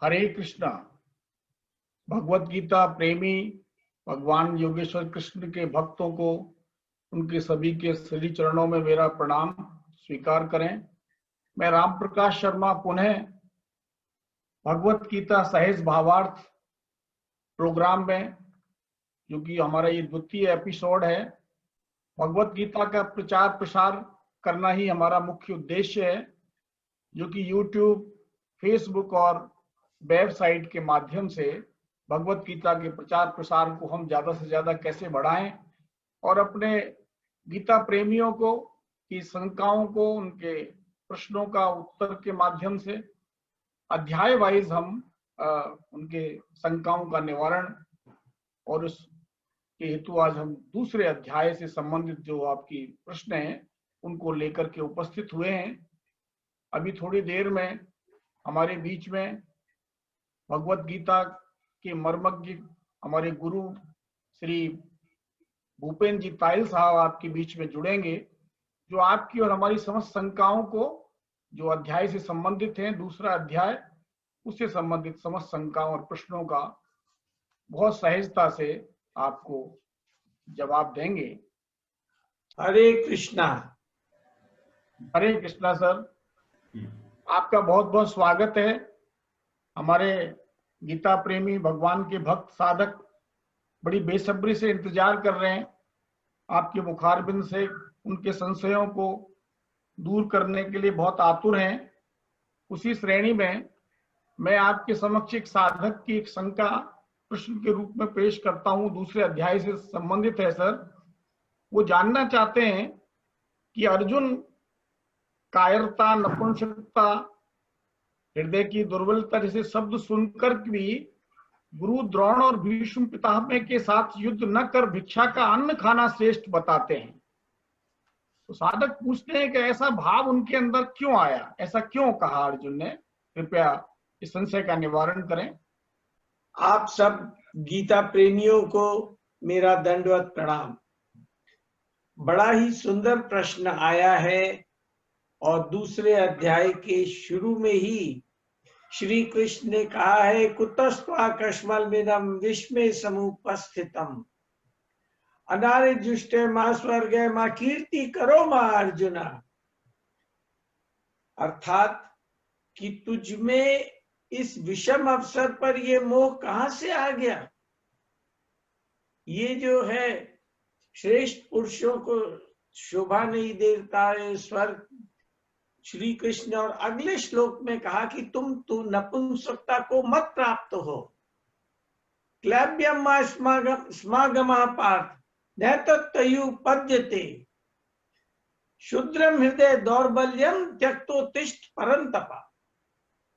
हरे कृष्णा। भगवत गीता प्रेमी भगवान योगेश्वर कृष्ण के भक्तों को उनके सभी के श्री चरणों में मेरा प्रणाम स्वीकार करें। मैं राम प्रकाश शर्मा पुनः भगवत गीता सहज भावार्थ प्रोग्राम में, जो कि हमारा ये द्वितीय एपिसोड है, भगवत गीता का प्रचार प्रसार करना ही हमारा मुख्य उद्देश्य है, जो कि यूट्यूब, फेसबुक और वेबसाइट के माध्यम से भगवत गीता के प्रचार प्रसार को हम ज्यादा से ज्यादा कैसे बढ़ाएं और अपने गीता प्रेमियों को की शंकाओं को, उनके प्रश्नों का उत्तर के माध्यम से अध्याय वाइज हम उनके शंकाओं का निवारण और उसके हेतु आज हम दूसरे अध्याय से संबंधित जो आपकी प्रश्न हैं उनको लेकर के उपस्थित हुए हैं। अभी थोड़ी देर में हमारे बीच में भगवत गीता के मर्मज्ञ हमारे गुरु श्री भूपेंद्र जी तायल साहब आपके बीच में जुड़ेंगे, जो आपकी और हमारी समस्त शंकाओं को, जो अध्याय से संबंधित हैं, दूसरा अध्याय, उससे संबंधित समस्त शंकाओं और प्रश्नों का बहुत सहजता से आपको जवाब देंगे। हरे कृष्णा। हरे कृष्णा सर, आपका बहुत बहुत स्वागत है। हमारे गीता प्रेमी भगवान के भक्त साधक बड़ी बेसब्री से इंतजार कर रहे हैं, आपके मुखारबिंद से उनके संशयों को दूर करने के लिए बहुत आतुर हैं। उसी श्रेणी में मैं आपके समक्ष एक साधक की एक शंका प्रश्न के रूप में पेश करता हूं, दूसरे अध्याय से संबंधित है सर। वो जानना चाहते हैं कि अर्जुन कायरता, नपुंसकता, हृदय की दुर्बलता जैसे शब्द सुनकर भी गुरु द्रोण और भीष्म पितामह के साथ युद्ध न कर भिक्षा का अन्न खाना श्रेष्ठ बताते हैं। तो साधक पूछते हैं कि ऐसा भाव उनके अंदर क्यों आया, ऐसा क्यों कहा अर्जुन ने? कृपया इस संशय का निवारण करें। आप सब गीता प्रेमियों को मेरा दंडवत प्रणाम। बड़ा ही सुंदर प्रश्न आया है और दूसरे अध्याय के शुरू में ही श्री कृष्ण ने कहा है, कुतस्त्वा कश्मलमिदं विस्मय समुपस्थितम अनारे जुष्टे मा स्वर्गे मा कीर्ति करो मा अर्जुना। अर्थात कि तुझ में इस विषम अवसर पर ये मोह कहां से आ गया? ये जो है श्रेष्ठ पुरुषों को शोभा नहीं देता है स्वर्ग। श्री कृष्ण और अगले श्लोक में कहा कि तुम तो नपुंसकता को मत प्राप्त हो। क्लैब्यम स्मागमा पार्थ न तयु पद्यते शुद्रम हृदय दौर्बल्यम त्यक्तोत्तिष्ठ परंतपा।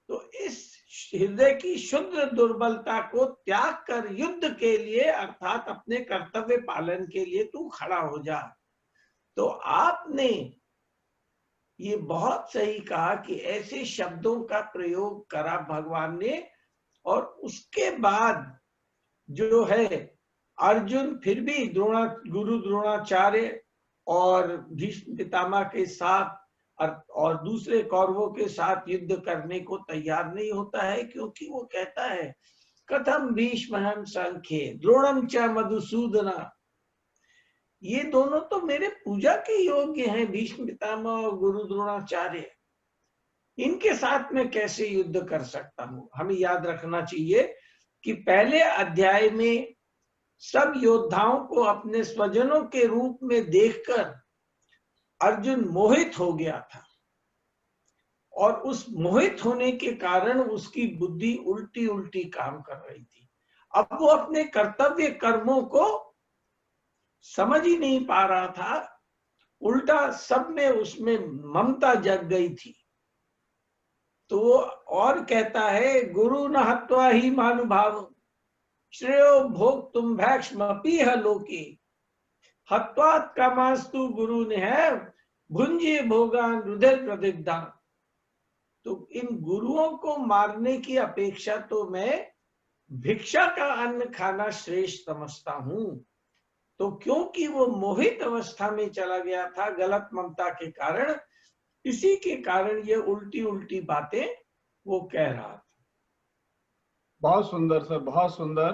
तो इस हृदय की शुद्र दुर्बलता को त्याग कर युद्ध के लिए, अर्थात अपने कर्तव्य पालन के लिए तू खड़ा हो जा। तो आपने ये बहुत सही कहा कि ऐसे शब्दों का प्रयोग करा भगवान ने, और उसके बाद जो है अर्जुन फिर भी गुरु द्रोणाचार्य और भीष्म पितामह के साथ और दूसरे कौरवों के साथ युद्ध करने को तैयार नहीं होता है, क्योंकि वो कहता है कथम भीष्महं संख्ये द्रोणम च मधुसूदना। ये दोनों तो मेरे पूजा के योग्य हैं, भीष्म पितामह और गुरु द्रोणाचार्य। इनके साथ में कैसे युद्ध कर सकता हूं? हमें याद रखना चाहिए कि पहले अध्याय में सब योद्धाओं को अपने स्वजनों के रूप में देखकर अर्जुन मोहित हो गया था, और उस मोहित होने के कारण उसकी बुद्धि उल्टी उल्टी काम कर रही थी। अब वो अपने कर्तव्य कर्मों को समझ ही नहीं पा रहा था, उल्टा सब में उसमें ममता जग गई थी। तो वो और कहता है, गुरु न हत्वा ही मानुभाव श्रेयो भोग तुम भैक्ष्मपीह लोके हत्वात् कामास्तु गुरु ने है भुंजे भोगान रुधिर प्रदिग्धा। तो इन गुरुओं को मारने की अपेक्षा तो मैं भिक्षा का अन्न खाना श्रेष्ठ समझता हूं। तो क्योंकि वो मोहित अवस्था में चला गया था गलत ममता के कारण, इसी के कारण ये उल्टी उल्टी बातें वो कह रहा था। बहुत सुंदर सर, बहुत सुंदर।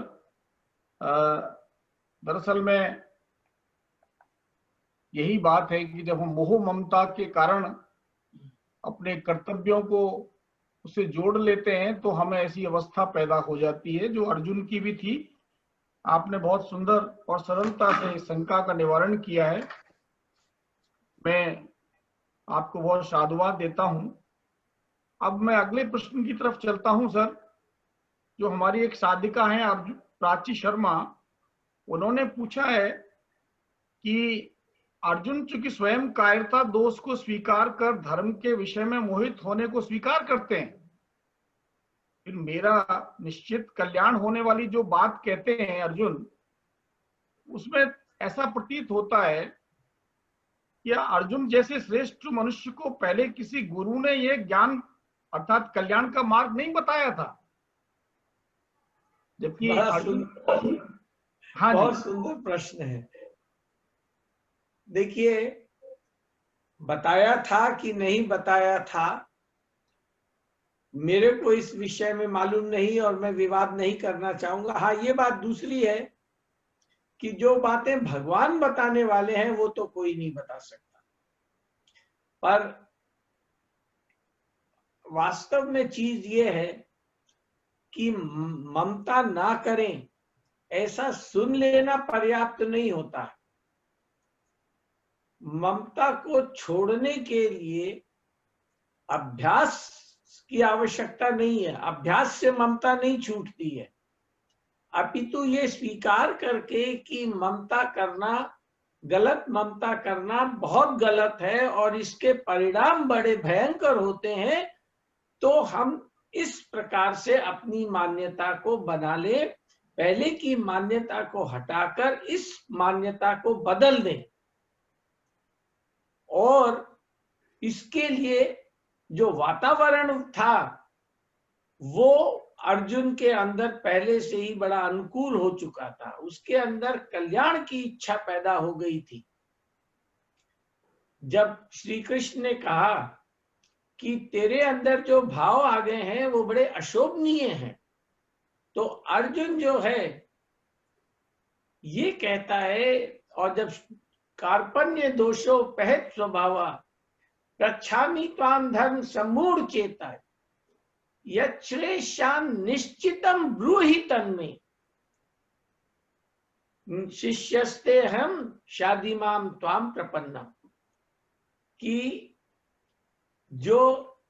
दरअसल में यही बात है कि जब हम मोह ममता के कारण अपने कर्तव्यों को उससे जोड़ लेते हैं तो हमें ऐसी अवस्था पैदा हो जाती है जो अर्जुन की भी थी। आपने बहुत सुंदर और सरलता से शंका का निवारण किया है। मैं आपको बहुत साधुवाद देता हूं। अब मैं अगले प्रश्न की तरफ चलता हूं सर। जो हमारी एक साधिका है अर्जुन प्राची शर्मा, उन्होंने पूछा है कि अर्जुन चूंकि स्वयं कायरता दोष को स्वीकार कर धर्म के विषय में मोहित होने को स्वीकार करते हैं, फिर मेरा निश्चित कल्याण होने वाली जो बात कहते हैं अर्जुन, उसमें ऐसा प्रतीत होता है कि अर्जुन जैसे श्रेष्ठ मनुष्य को पहले किसी गुरु ने यह ज्ञान अर्थात कल्याण का मार्ग नहीं बताया था, जबकि अर्जुन। हाँ बहुत जी, सुंदर प्रश्न है। देखिए, बताया था कि नहीं बताया था, मेरे को इस विषय में मालूम नहीं और मैं विवाद नहीं करना चाहूंगा। हाँ, ये बात दूसरी है कि जो बातें भगवान बताने वाले हैं वो तो कोई नहीं बता सकता, पर वास्तव में चीज ये है कि ममता ना करें ऐसा सुन लेना पर्याप्त नहीं होता। ममता को छोड़ने के लिए अभ्यास की आवश्यकता नहीं है। अभ्यास से ममता नहीं छूटती है, अपितु ये स्वीकार करके कि ममता करना गलत, ममता करना बहुत गलत है और इसके परिणाम बड़े भयंकर होते हैं, तो हम इस प्रकार से अपनी मान्यता को बना ले, पहले की मान्यता को हटाकर इस मान्यता को बदल दें। और इसके लिए जो वातावरण था वो अर्जुन के अंदर पहले से ही बड़ा अनुकूल हो चुका था। उसके अंदर कल्याण की इच्छा पैदा हो गई थी। जब श्री कृष्ण ने कहा कि तेरे अंदर जो भाव आ गए हैं वो बड़े अशोभनीय हैं, तो अर्जुन जो है ये कहता है, और जब कार्पण्य दोषो पहत स्वभावा प्रच्छामि त्वां धर्म सम्मूढ़ चेता यश्रेषान निश्चितम ब्रूहि तन्मे शिष्यस्ते हम शादीमाम त्वाम प्रपन्नम, कि जो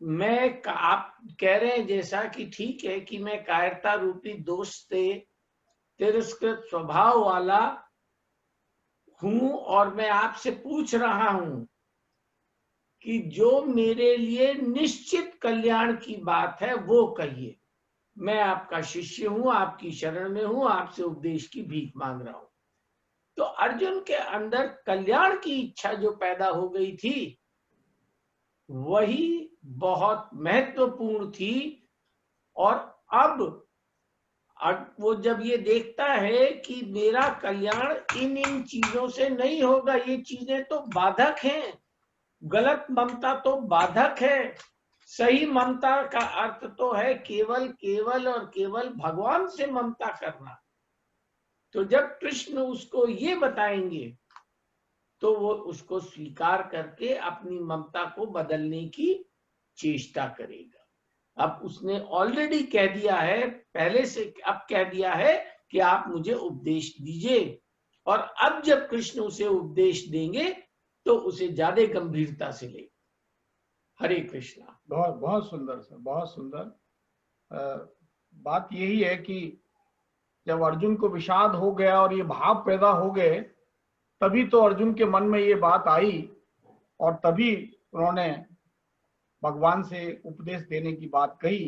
मैं आप कह रहे हैं जैसा कि ठीक है कि मैं कायरता रूपी दोष से तिरस्कृत स्वभाव वाला हूं और मैं आपसे पूछ रहा हूं कि जो मेरे लिए निश्चित कल्याण की बात है वो कहिए। मैं आपका शिष्य हूं, आपकी शरण में हूं, आपसे उपदेश की भीख मांग रहा हूं। तो अर्जुन के अंदर कल्याण की इच्छा जो पैदा हो गई थी वही बहुत महत्वपूर्ण थी। और अब वो जब ये देखता है कि मेरा कल्याण इन चीजों से नहीं होगा, ये चीजें तो बाधक हैं, गलत ममता तो बाधक है, सही ममता का अर्थ तो है केवल केवल और केवल भगवान से ममता करना। तो जब कृष्ण उसको ये बताएंगे तो वो उसको स्वीकार करके अपनी ममता को बदलने की चेष्टा करेगा। अब उसने ऑलरेडी कह दिया है पहले से, अब कह दिया है कि आप मुझे उपदेश दीजिए, और अब जब कृष्ण उसे उपदेश देंगे तो उसे ज्यादा गंभीरता से ले। हरे कृष्णा। बहुत बहुत सुंदर सर, बहुत सुंदर। बात यही है कि जब अर्जुन को विषाद हो गया और ये भाव पैदा हो गए, तभी तो अर्जुन के मन में ये बात आई और तभी उन्होंने भगवान से उपदेश देने की बात कही।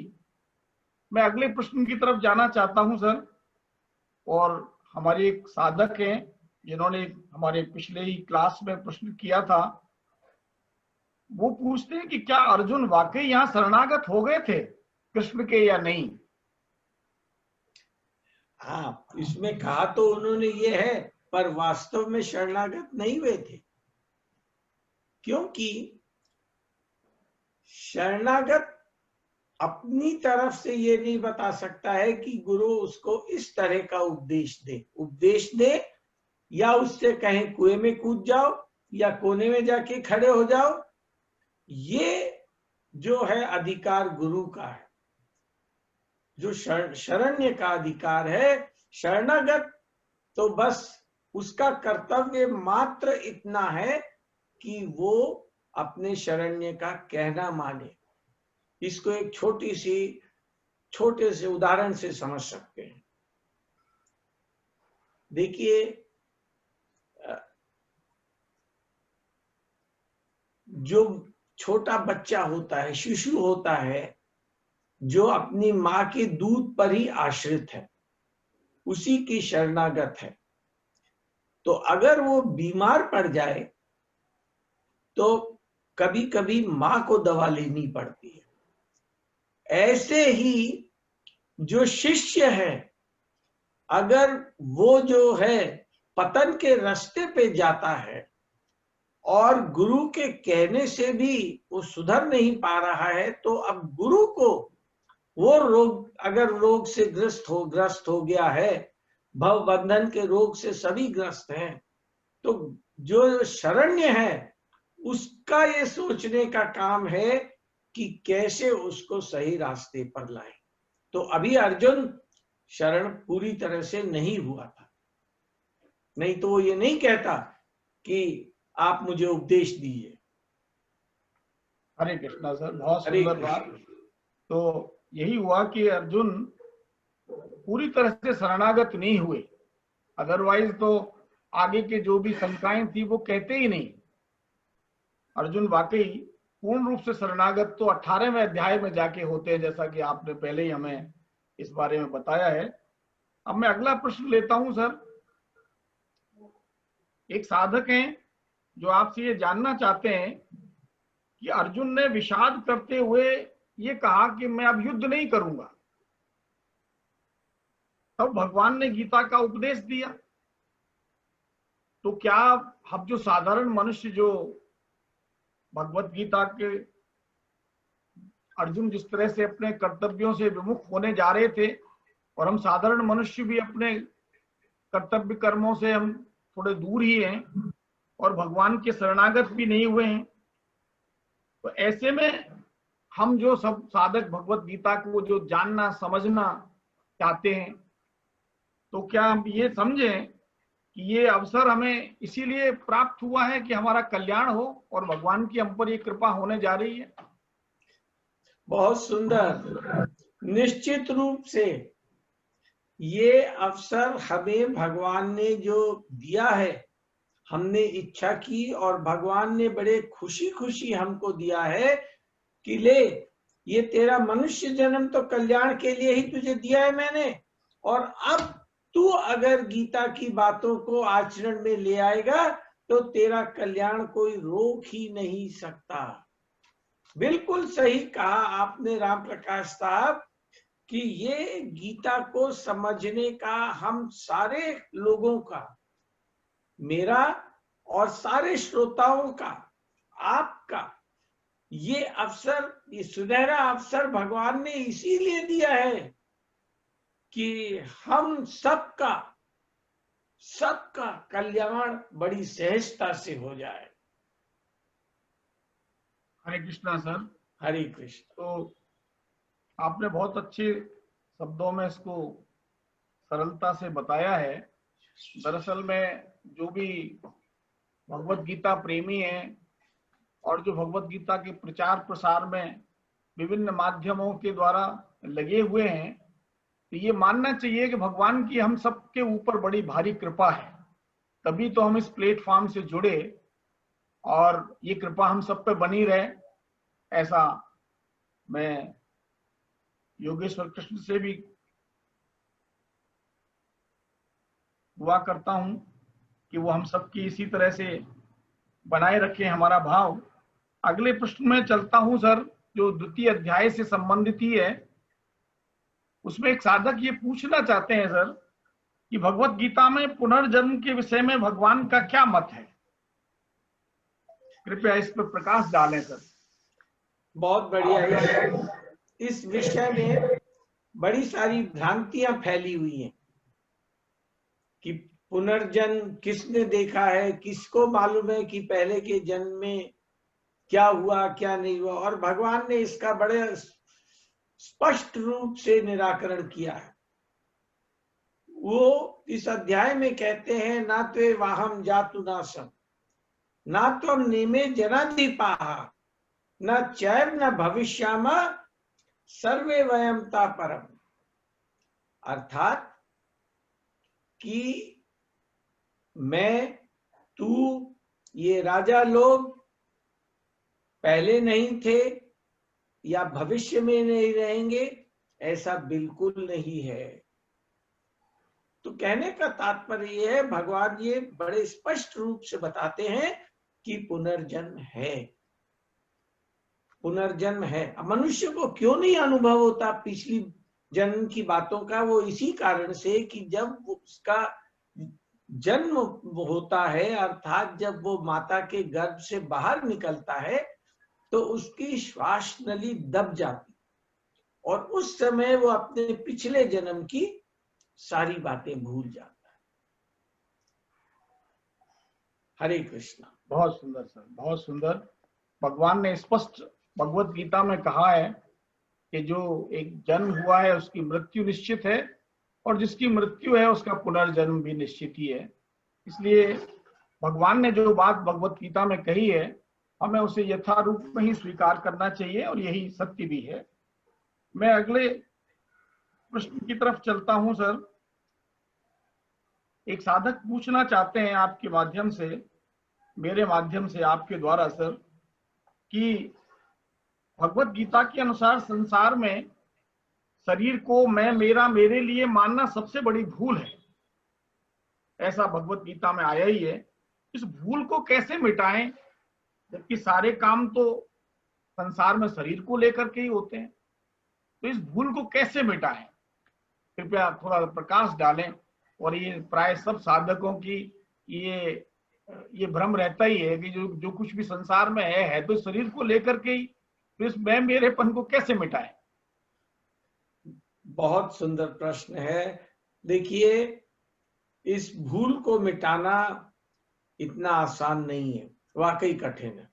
मैं अगले प्रश्न की तरफ जाना चाहता हूं सर। और हमारे एक साधक हैं जिन्होंने हमारे पिछले ही क्लास में प्रश्न किया था, वो पूछते हैं कि क्या अर्जुन वाकई यहाँ शरणागत हो गए थे कृष्ण के या नहीं। हाँ, इसमें कहा तो उन्होंने ये है, पर वास्तव में शरणागत नहीं हुए थे, क्योंकि शरणागत अपनी तरफ से ये नहीं बता सकता है कि गुरु उसको इस तरह का उपदेश दे या उससे कहें कुएं में कूद जाओ या कोने में जाके खड़े हो जाओ। ये जो है अधिकार गुरु का है। जो शरण्य का अधिकार है, शरणागत, तो बस उसका कर्तव्य मात्र इतना है कि वो अपने शरण्य का कहना माने। इसको एक छोटे से उदाहरण से समझ सकते हैं। देखिए, जो छोटा बच्चा होता है, शिशु होता है, जो अपनी माँ के दूध पर ही आश्रित है, उसी की शरणागत है, तो अगर वो बीमार पड़ जाए तो कभी कभी माँ को दवा लेनी पड़ती है। ऐसे ही जो शिष्य है, अगर वो जो है पतन के रास्ते पे जाता है और गुरु के कहने से भी वो सुधर नहीं पा रहा है, तो अब गुरु को वो अगर रोग से ग्रस्त हो गया है, भव बंधन के रोग से सभी ग्रस्त हैं, तो जो शरण्य है उसका ये सोचने का काम है कि कैसे उसको सही रास्ते पर लाए। तो अभी अर्जुन शरण पूरी तरह से नहीं हुआ था, नहीं तो वो ये नहीं कहता कि आप मुझे उपदेश दीजिए। हरे कृष्णा सर, बहुत सुंदर बात। तो यही हुआ कि अर्जुन पूरी तरह से शरणागत नहीं हुए, अदरवाइज तो आगे के जो भी शंकाएं थी वो कहते ही नहीं। अर्जुन वाकई पूर्ण रूप से शरणागत तो 18वें अध्याय में जाके होते हैं, जैसा कि आपने पहले ही हमें इस बारे में बताया है। अब मैं अगला प्रश्न लेता हूं सर। एक साधक हैं जो आपसे ये जानना चाहते हैं कि अर्जुन ने विषाद करते हुए ये कहा कि मैं अब युद्ध नहीं करूंगा, तब भगवान ने गीता का उपदेश दिया। तो क्या हम जो साधारण मनुष्य, जो भगवत गीता के अर्जुन जिस तरह से अपने कर्तव्यों से विमुख होने जा रहे थे, और हम साधारण मनुष्य भी अपने कर्तव्य कर्मों से हम थोड़े दूर ही हैं और भगवान के शरणागत भी नहीं हुए हैं, तो ऐसे में हम जो सब साधक भगवत गीता को जो जानना समझना चाहते हैं, तो क्या हम ये समझें कि ये अवसर हमें इसीलिए प्राप्त हुआ है कि हमारा कल्याण हो और भगवान की हम पर ये कृपा होने जा रही है? बहुत सुंदर। निश्चित रूप से ये अवसर हमें भगवान ने जो दिया है, हमने इच्छा की और भगवान ने बड़े खुशी खुशी हमको दिया है कि ले, ये तेरा मनुष्य जन्म तो कल्याण के लिए ही तुझे दिया है मैंने, और अब तू अगर गीता की बातों को आचरण में ले आएगा तो तेरा कल्याण कोई रोक ही नहीं सकता। बिल्कुल सही कहा आपने राम प्रकाश साहब कि ये गीता को समझने का हम सारे लोगों का, मेरा और सारे श्रोताओं का, आपका ये अवसर, ये सुनहरा अवसर भगवान ने इसीलिए दिया है कि हम सबका कल्याण बड़ी सहजता से हो जाए। हरे कृष्णा सर। हरे कृष्ण। तो आपने बहुत अच्छे शब्दों में इसको सरलता से बताया है। दरअसल में जो भी भगवत गीता प्रेमी हैं और जो भगवत गीता के प्रचार प्रसार में विभिन्न माध्यमों के द्वारा लगे हुए हैं, तो ये मानना चाहिए कि भगवान की हम सबके ऊपर बड़ी भारी कृपा है, तभी तो हम इस प्लेटफॉर्म से जुड़े और ये कृपा हम सब पे बनी रहे। ऐसा मैं योगेश्वर कृष्ण से भी दुआ करता हूं कि वो हम सबकी इसी तरह से बनाए रखें हमारा भाव। अगले प्रश्न में चलता हूं सर, जो द्वितीय अध्याय से संबंधित ही है। उसमें एक साधक ये पूछना चाहते हैं सर कि भगवत गीता में पुनर्जन्म के विषय में भगवान का क्या मत है, कृपया इस पर प्रकाश डालें सर। बहुत बढ़िया। इस विषय में बड़ी सारी भ्रांतियां फैली हुई हैं कि पुनर्जन्म किसने देखा है, किसको मालूम है कि पहले के जन्म में क्या हुआ क्या नहीं हुआ। और भगवान ने इसका बड़े स्पष्ट रूप से निराकरण किया है। वो इस अध्याय में कहते हैं, ना त्वे वाहम जातु नासम, ना त्वम नेमे जनाधिपाहा, न चैव न भविष्यामा सर्वे वयमता परम। अर्थात कि मैं, तू, ये राजा लोग पहले नहीं थे या भविष्य में नहीं रहेंगे, ऐसा बिल्कुल नहीं है। तो कहने का तात्पर्य ये है, भगवान ये बड़े स्पष्ट रूप से बताते हैं कि पुनर्जन्म है, पुनर्जन्म है। अब मनुष्य को क्यों नहीं अनुभव होता पिछली जन्म की बातों का? वो इसी कारण से कि जब उसका जन्म होता है, अर्थात जब वो माता के गर्भ से बाहर निकलता है, तो उसकी श्वास नली दब जाती और उस समय वो अपने पिछले जन्म की सारी बातें भूल जाता है। हरे कृष्णा। बहुत सुंदर सर, बहुत सुंदर। भगवान ने स्पष्ट भगवत गीता में कहा है कि जो एक जन्म हुआ है उसकी मृत्यु निश्चित है, और जिसकी मृत्यु है उसका पुनर्जन्म भी निश्चित ही है। इसलिए भगवान ने जो बात भगवत गीता में कही है, हमें उसे यथारूप में ही स्वीकार करना चाहिए, और यही सत्य भी है। मैं अगले प्रश्न की तरफ चलता हूं सर। एक साधक पूछना चाहते हैं आपके माध्यम से, मेरे माध्यम से आपके द्वारा सर, कि भगवत गीता के अनुसार संसार में शरीर को मैं, मेरा, मेरे लिए मानना सबसे बड़ी भूल है, ऐसा भगवत गीता में आया ही है। इस भूल को कैसे मिटाएं, जबकि सारे काम तो संसार में शरीर को लेकर के ही होते हैं? तो इस भूल को कैसे मिटाएं, कृपया थोड़ा प्रकाश डालें। और ये प्राय सब साधकों की ये भ्रम रहता ही है कि जो कुछ भी संसार में है तो शरीर को लेकर के ही, तो इस मैं मेरेपन को कैसे मिटाएं? बहुत सुंदर प्रश्न है। देखिए, इस भूल को मिटाना इतना आसान नहीं है, वाकई कठिन है,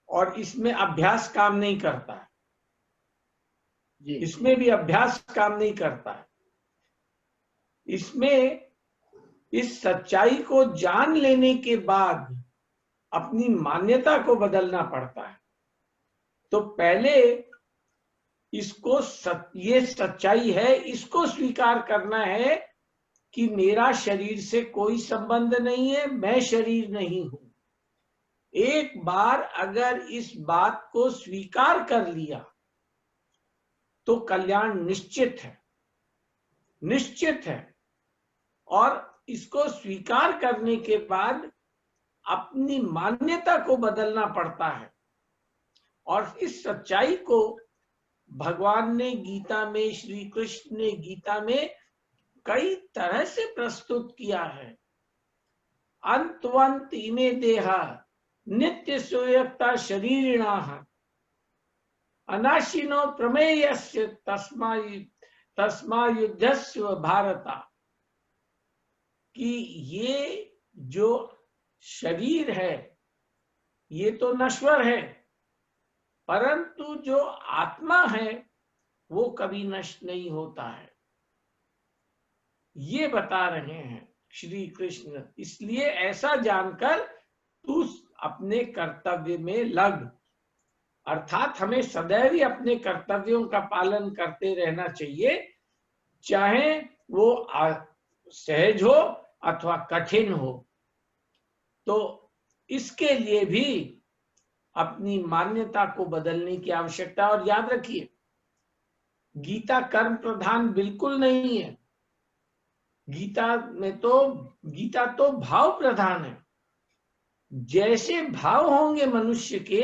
और इसमें अभ्यास काम नहीं करता है। इसमें भी अभ्यास काम नहीं करता है। इसमें इस सच्चाई को जान लेने के बाद अपनी मान्यता को बदलना पड़ता है। तो पहले इसको ये सच्चाई है, इसको स्वीकार करना है कि मेरा शरीर से कोई संबंध नहीं है, मैं शरीर नहीं हूं। एक बार अगर इस बात को स्वीकार कर लिया तो कल्याण निश्चित है, निश्चित है। और इसको स्वीकार करने के बाद अपनी मान्यता को बदलना पड़ता है। और इस सच्चाई को भगवान ने गीता में, श्री कृष्ण ने गीता में कई तरह से प्रस्तुत किया है। अंतवंत इमे देहा नित्य सुयक्ता शरीरिणा अनाशिनो प्रमेयस्य तस्मा युद्धस्व भारता। कि ये जो शरीर है ये तो नश्वर है, परंतु जो आत्मा है वो कभी नष्ट नहीं होता है, ये बता रहे हैं श्री कृष्ण। इसलिए ऐसा जानकर तू अपने कर्तव्य में लग। अर्थात हमें सदैव ही अपने कर्तव्यों का पालन करते रहना चाहिए, चाहे वो सहज हो अथवा कठिन हो। तो इसके लिए भी अपनी मान्यता को बदलने की आवश्यकता। और याद रखिए, गीता कर्म प्रधान बिल्कुल नहीं है। गीता तो भाव प्रधान है। जैसे भाव होंगे मनुष्य के,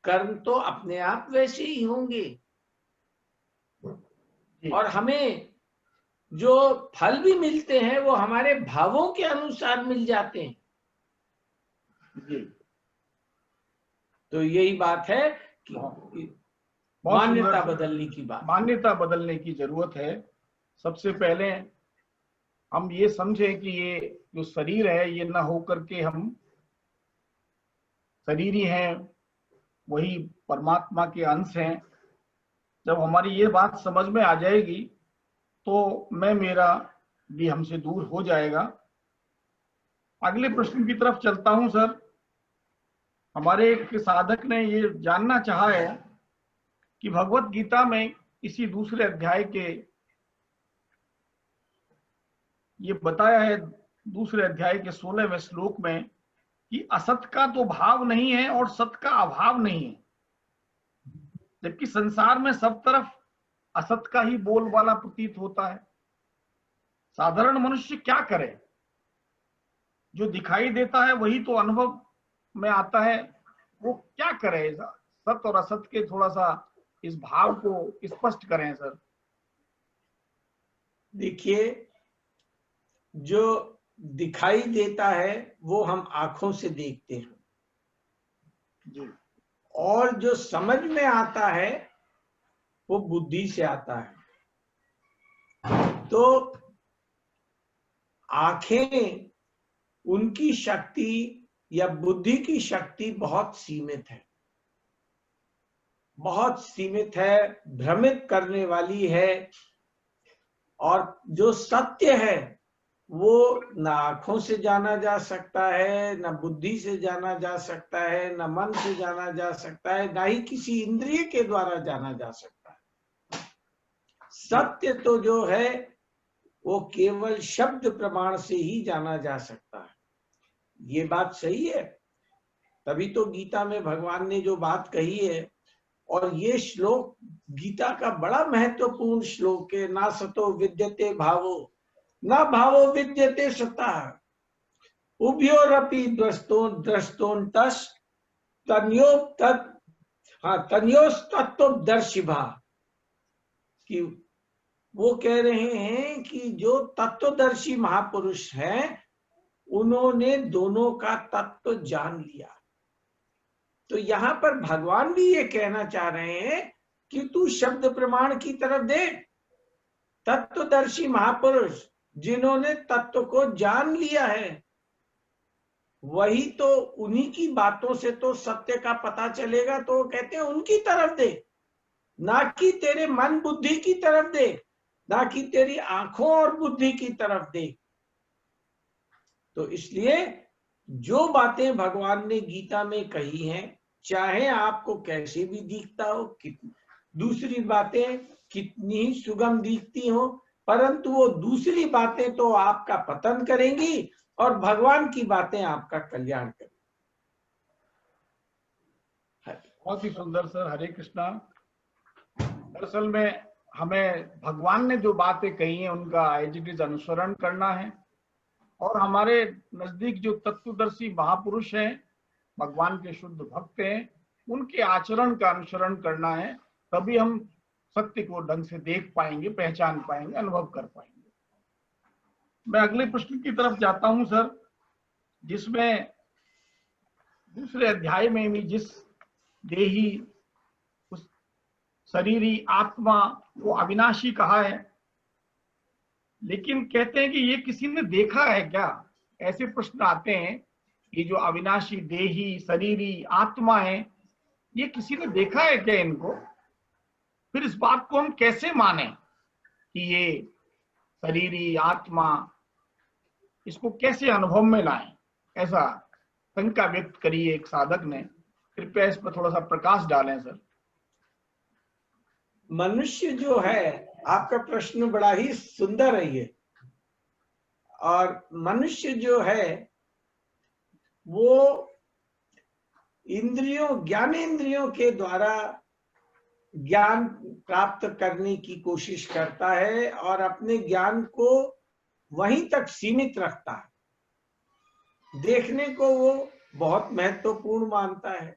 कर्म तो अपने आप वैसे ही होंगे। और हमें जो फल भी मिलते हैं वो हमारे भावों के अनुसार मिल जाते हैं। तो यही बात है कि मान्यता बदलने की बात, मान्यता बदलने की जरूरत है। सबसे पहले हम ये समझें कि ये जो शरीर है ये ना होकर के हम शरीर ही हैं, वही परमात्मा के अंश हैं। जब हमारी ये बात समझ में आ जाएगी तो मैं मेरा भी हमसे दूर हो जाएगा। अगले प्रश्न की तरफ चलता हूं सर। हमारे एक साधक ने ये जानना चाहा है कि भगवत गीता में इसी दूसरे अध्याय के ये बताया है, दूसरे अध्याय के 16वें श्लोक में, कि असत का तो भाव नहीं है और सत का अभाव नहीं है, जबकि संसार में सब तरफ असत का ही बोलबाला प्रतीत होता है। साधारण मनुष्य क्या करे? जो दिखाई देता है वही तो अनुभव में आता है, वो क्या करे? सत और असत के थोड़ा सा इस भाव को स्पष्ट करें सर। देखिए, जो दिखाई देता है वो हम आंखों से देखते हैं जी। और जो समझ में आता है वो बुद्धि से आता है। तो आंखें, उनकी शक्ति या बुद्धि की शक्ति बहुत सीमित है, बहुत सीमित है, भ्रमित करने वाली है। और जो सत्य है वो न आंखों से जाना जा सकता है, न बुद्धि से जाना जा सकता है, न मन से जाना जा सकता है, न ही किसी इंद्रिय के द्वारा जाना जा सकता है। सत्य तो जो है वो केवल शब्द प्रमाण से ही जाना जा सकता है। ये बात सही है, तभी तो गीता में भगवान ने जो बात कही है, और ये श्लोक गीता का बड़ा महत्वपूर्ण श्लोक है। ना सतो विद्यते भावो न भावो विद्यते सतः उभयोरपि द्रष्टोन्तस् तन्योस्तत्वदर्शिभा। कि वो कह रहे हैं कि जो तत्वदर्शी महापुरुष हैं उन्होंने दोनों का तत्व जान लिया। तो यहाँ पर भगवान भी ये कहना चाह रहे हैं कि तू शब्द प्रमाण की तरफ देख। तत्वदर्शी महापुरुष जिन्होंने तत्व को जान लिया है, वही तो, उन्हीं की बातों से तो सत्य का पता चलेगा। तो कहते हैं उनकी तरफ देख, ना कि तेरे मन बुद्धि की तरफ देख, ना कि तेरी आंखों और बुद्धि की तरफ देख। तो इसलिए जो बातें भगवान ने गीता में कही हैं, चाहे आपको कैसे भी दिखता हो, दूसरी बातें कितनी ही सुगम दिखती हो, परंतु वो दूसरी बातें तो आपका पतन करेंगी और भगवान की बातें आपका कल्याण करेंगी। बहुत ही सुंदर सर, हरे कृष्णा। दरअसल में हमें भगवान ने जो बातें कही हैं उनका एज इट इज अनुसरण करना है, और हमारे नजदीक जो तत्वदर्शी महापुरुष हैं, भगवान के शुद्ध भक्त हैं, उनके आचरण का अनुसरण करना है। तभी हम सत्य को ढंग से देख पाएंगे, पहचान पाएंगे, अनुभव कर पाएंगे। मैं अगले प्रश्न की तरफ जाता हूं सर, जिसमें दूसरे अध्याय में भी जिस देही, उस शरीरी आत्मा को अविनाशी कहा है, लेकिन कहते हैं कि ये किसी ने देखा है क्या? ऐसे प्रश्न आते हैं कि जो अविनाशी देही शरीरी आत्मा है, ये किसी ने देखा है क्या इनको? फिर इस बात को हम कैसे माने कि ये शरीरी आत्मा, इसको कैसे अनुभव में लाएं? ऐसा शंका व्यक्त करी एक साधक ने। कृपया इस पर थोड़ा सा प्रकाश डालें सर। मनुष्य जो है, आपका प्रश्न बड़ा ही सुंदर है ये। और मनुष्य जो है वो ज्ञानेंद्रियों के द्वारा ज्ञान प्राप्त करने की कोशिश करता है और अपने ज्ञान को वहीं तक सीमित रखता है। देखने को वो बहुत महत्वपूर्ण मानता है,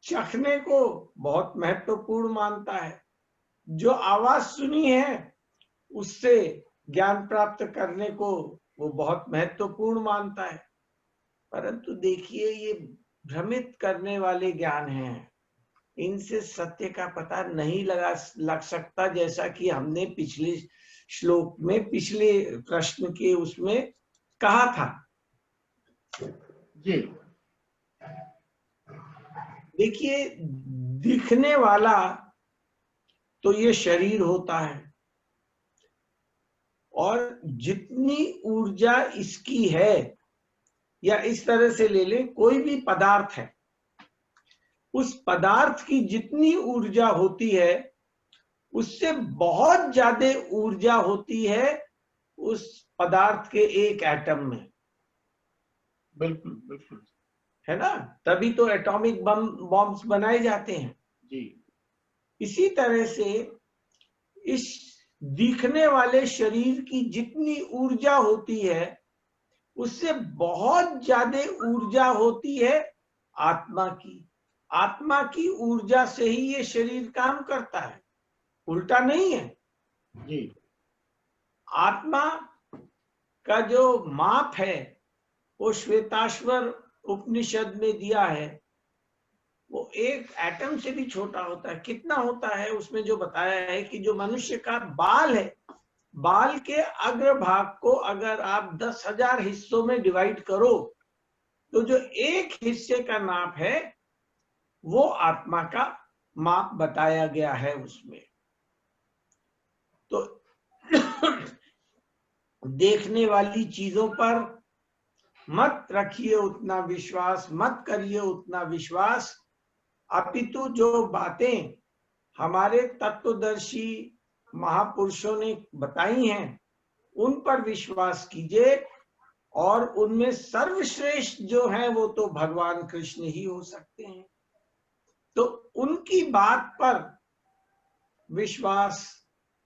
चखने को बहुत महत्वपूर्ण मानता है, जो आवाज सुनी है उससे ज्ञान प्राप्त करने को वो बहुत महत्वपूर्ण मानता है। परंतु देखिए, ये भ्रमित करने वाले ज्ञान हैं, इनसे सत्य का पता नहीं लग सकता, जैसा कि हमने पिछले श्लोक में, पिछले प्रश्न के उसमें कहा था। जी देखिए, दिखने वाला तो ये शरीर होता है, और जितनी ऊर्जा इसकी है, या इस तरह से ले लें, कोई भी पदार्थ है, उस पदार्थ की जितनी ऊर्जा होती है उससे बहुत ज्यादा ऊर्जा होती है उस पदार्थ के एक एटम में। बिल्कुल बिल्कुल, है ना, तभी तो एटॉमिक बॉम्ब्स बनाए जाते हैं। जी इसी तरह से इस दिखने वाले शरीर की जितनी ऊर्जा होती है उससे बहुत ज्यादा ऊर्जा होती है आत्मा की। आत्मा की ऊर्जा से ही ये शरीर काम करता है, उल्टा नहीं है। जी। आत्मा का जो माप है वो श्वेताश्वर उपनिषद में दिया है, वो एक एटम से भी छोटा होता है। कितना होता है उसमें जो बताया है कि जो मनुष्य का बाल है, बाल के अग्रभाग को अगर आप 10,000 हिस्सों में डिवाइड करो तो जो एक हिस्से का नाप है वो आत्मा का माप बताया गया है उसमें। तो देखने वाली चीजों पर मत रखिए उतना विश्वास, मत करिए उतना विश्वास, अपितु जो बातें हमारे तत्वदर्शी महापुरुषों ने बताई हैं उन पर विश्वास कीजिए, और उनमें सर्वश्रेष्ठ जो है वो तो भगवान कृष्ण ही हो सकते हैं। तो उनकी बात पर विश्वास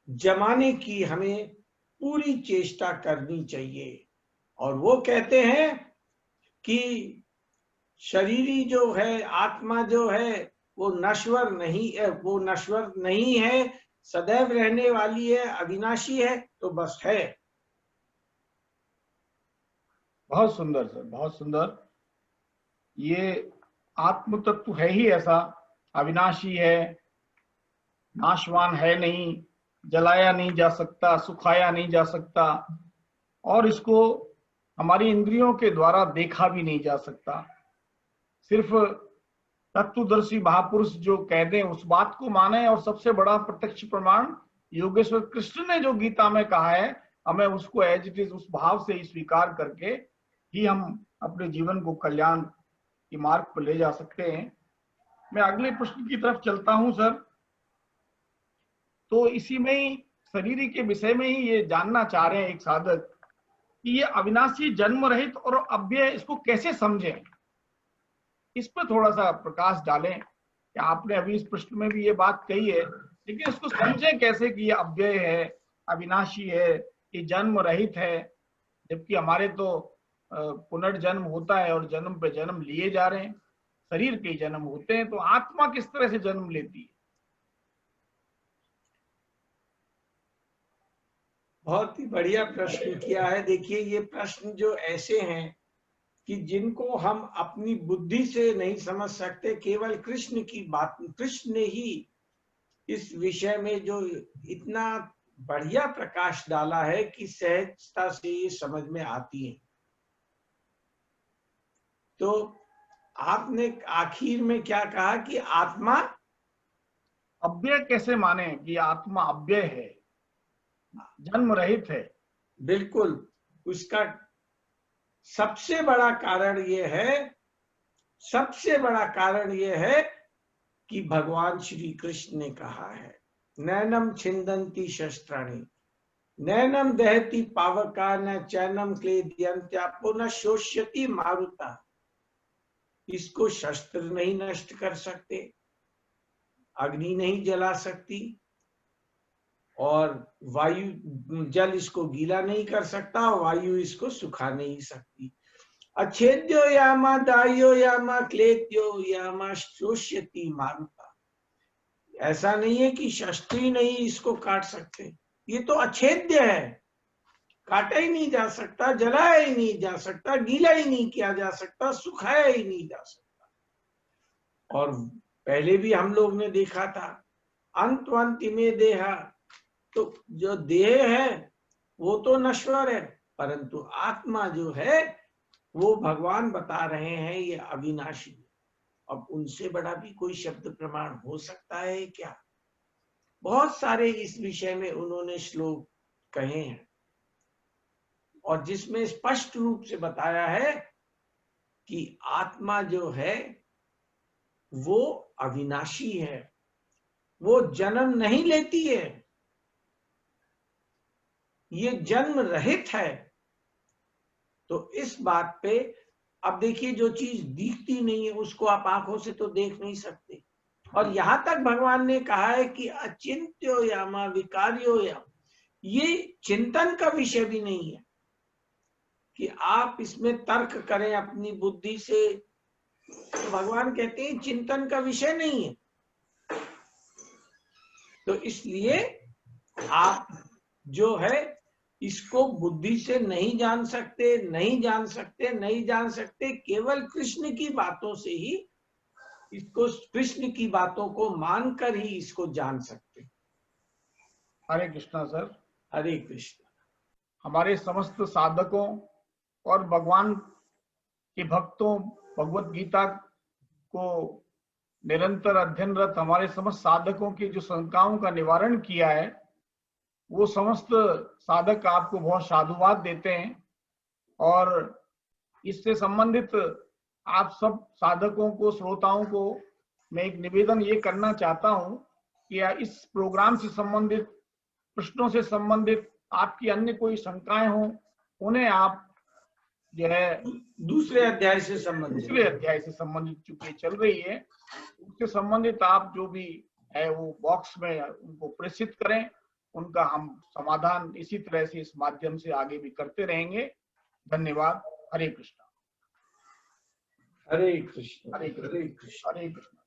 जमाने की हमें पूरी चेष्टा करनी चाहिए। और वो कहते हैं कि शरीरी जो है, आत्मा जो है वो नश्वर नहीं है, वो नश्वर नहीं है, सदैव रहने वाली है, अविनाशी है, तो बस है। बहुत सुंदर सर, बहुत सुंदर। ये आत्म तत्व है ही ऐसा, अविनाशी है, नाशवान है नहीं, जलाया नहीं जा सकता, सुखाया नहीं जा सकता, और इसको हमारी इंद्रियों के द्वारा देखा भी नहीं जा सकता। सिर्फ तत्वदर्शी महापुरुष जो कह दें उस बात को माने, और सबसे बड़ा प्रत्यक्ष प्रमाण योगेश्वर कृष्ण ने जो गीता में कहा है, हमें उसको एज इट इज उस भाव से ही स्वीकार करके ही हम अपने जीवन को कल्याण के मार्ग पर ले जा सकते हैं। मैं अगले प्रश्न की तरफ चलता हूं सर। तो इसी में ही, शरीर के विषय में ही ये जानना चाह रहे हैं एक साधक कि ये अविनाशी, जन्म रहित और अव्यय, इसको कैसे समझें, इस पर थोड़ा सा प्रकाश डालें। क्या आपने अभी इस प्रश्न में भी ये बात कही है, लेकिन इसको समझें कैसे कि ये अव्यय है, अविनाशी है, ये जन्म रहित है, जबकि हमारे तो पुनर्जन्म होता है और जन्म पे जन्म लिए जा रहे हैं, शरीर के जन्म होते हैं, तो आत्मा किस तरह से जन्म लेती है? बहुत ही बढ़िया प्रश्न किया है। देखिए, ये प्रश्न जो ऐसे हैं कि जिनको हम अपनी बुद्धि से नहीं समझ सकते, केवल कृष्ण की बात, कृष्ण ने ही इस विषय में जो इतना बढ़िया प्रकाश डाला है कि सहजता से ये समझ में आती है। तो आपने आखिर में क्या कहा कि आत्मा अव्यय कैसे माने कि आत्मा अव्यय है, जन्म रहित है? बिल्कुल, उसका सबसे बड़ा कारण ये है, सबसे बड़ा कारण ये है कि भगवान श्री कृष्ण ने कहा है, नैनम छिंदन्ति शस्त्राणि नैनम दहति पावका न चैनम क्लेदयन्त्यापो न शोष्यति मारुता। इसको शस्त्र नहीं नष्ट कर सकते, अग्नि नहीं जला सकती, और वायु, जल इसको गीला नहीं कर सकता, वायु इसको सुखा नहीं सकती। अच्छेद्यो यामा दायो यामा क्लेद्यो यामा शोष्यति मारुता। ऐसा नहीं है कि शस्त्र ही नहीं इसको काट सकते, ये तो अच्छेद्य है, काटा ही नहीं जा सकता, जलाया ही नहीं जा सकता, गीला ही नहीं किया जा सकता, सुखाया ही नहीं जा सकता। और पहले भी हम लोग ने देखा था, अंतवंतिमे देहा, तो जो देह है वो तो नश्वर है, परंतु आत्मा जो है वो भगवान बता रहे हैं ये अविनाशी है। अब उनसे बड़ा भी कोई शब्द प्रमाण हो सकता है क्या? बहुत सारे इस विषय में उन्होंने श्लोक कहे हैं, और जिसमें स्पष्ट रूप से बताया है कि आत्मा जो है वो अविनाशी है, वो जन्म नहीं लेती है, ये जन्म रहित है। तो इस बात पे अब देखिए, जो चीज दिखती नहीं है उसको आप आंखों से तो देख नहीं सकते, और यहां तक भगवान ने कहा है कि अचिंत्यो यामा विकार्यो याम, ये चिंतन का विषय भी नहीं है कि आप इसमें तर्क करें अपनी बुद्धि से। तो भगवान कहते हैं चिंतन का विषय नहीं है। तो इसलिए आप जो है इसको बुद्धि से नहीं जान सकते, नहीं जान सकते, नहीं जान सकते, केवल कृष्ण की बातों से ही इसको, कृष्ण की बातों को मानकर ही इसको जान सकते। हरे कृष्णा सर। हरे कृष्ण। हमारे समस्त साधकों और भगवान के भक्तों, भगवत गीता को निरंतर अध्ययनरत हमारे समस्त साधकों की जो शंकाओं का निवारण किया है, वो समस्त साधक आपको बहुत साधुवाद देते हैं। और इससे संबंधित आप सब साधकों को, श्रोताओं को मैं एक निवेदन ये करना चाहता हूं कि इस प्रोग्राम से संबंधित, प्रश्नों से संबंधित आपकी अन्य कोई शंकाएं हो, उन्हें आप जो है दूसरे अध्याय से संबंधित चूंकि चल रही है, उससे संबंधित आप जो भी है वो बॉक्स में उनको प्रेषित करें। उनका हम समाधान इसी तरह से इस माध्यम से आगे भी करते रहेंगे। धन्यवाद। हरे कृष्ण। हरे कृष्ण। हरे कृष्ण। हरे कृष्ण।